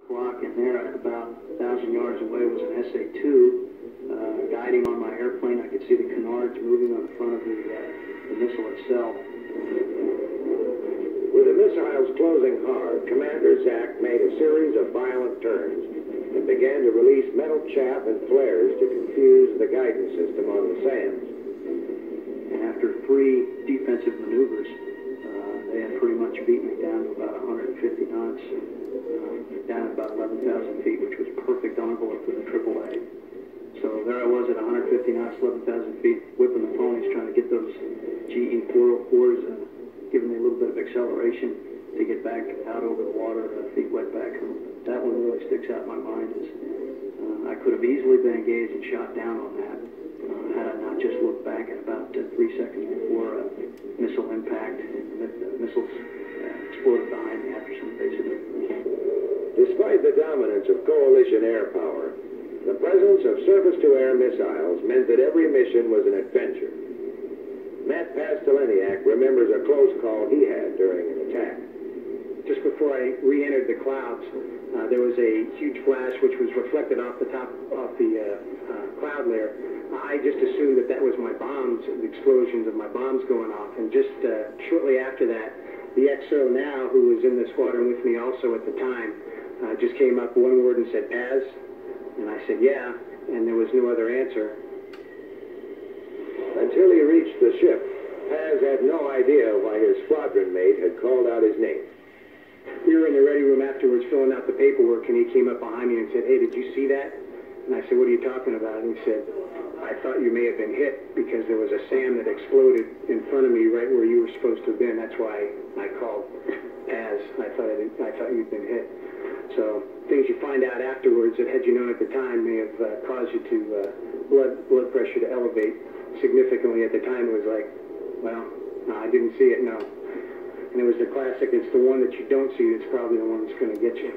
Clock, and there at about 1,000 yards away was an SA-2 guiding on my airplane. I could see the canards moving on the front of the missile itself. With the missiles closing hard, Commander Zach made a series of violent turns and began to release metal chaff and flares to confuse the guidance system on the sands. And after 3 defensive maneuvers, they had pretty much beaten me down to about 150 knots, down at about 11,000 feet, which was perfect envelope for the AAA. So there I was at 150 knots, 11,000 feet, whipping the ponies, trying to get those GE 404s, giving me a little bit of acceleration to get back out over the water, feet wet back. That one really sticks out in my mind. I could have easily been engaged and shot down on that had I not just looked back at about 3 seconds before missile impact. The missiles exploded behind me after some basic. Despite the dominance of coalition air power, the presence of surface-to-air missiles meant that every mission was an adventure. Matt Pasteliniak remembers a close call he had during an attack. Just before I re-entered the clouds, there was a huge flash which was reflected off the top of the cloud layer. I just assumed that was my bombs, the explosions of my bombs going off. And just shortly after that, the XO now, who was in the squadron with me also at the time, just came up one word and said, "Paz?" And I said, "Yeah," and there was no other answer. Until he reached the ship, Paz had no idea why his squadron mate had called out his name. We were in the ready room afterwards filling out the paperwork, and he came up behind me and said, "Hey, did you see that?" And I said, "What are you talking about?" And he said, "I thought you may have been hit because there was a SAM that exploded in front of me right where you were supposed to have been. That's why I called Paz. I thought you'd been hit." So things you find out afterwards that had you known at the time may have caused you to blood pressure to elevate significantly. At the time, it was like, well, no, I didn't see it, no. And it was the classic, it's the one that you don't see that's probably the one that's going to get you.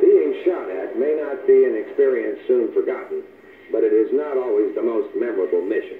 Being shot at may not be an experience soon forgotten, but it is not always the most memorable mission.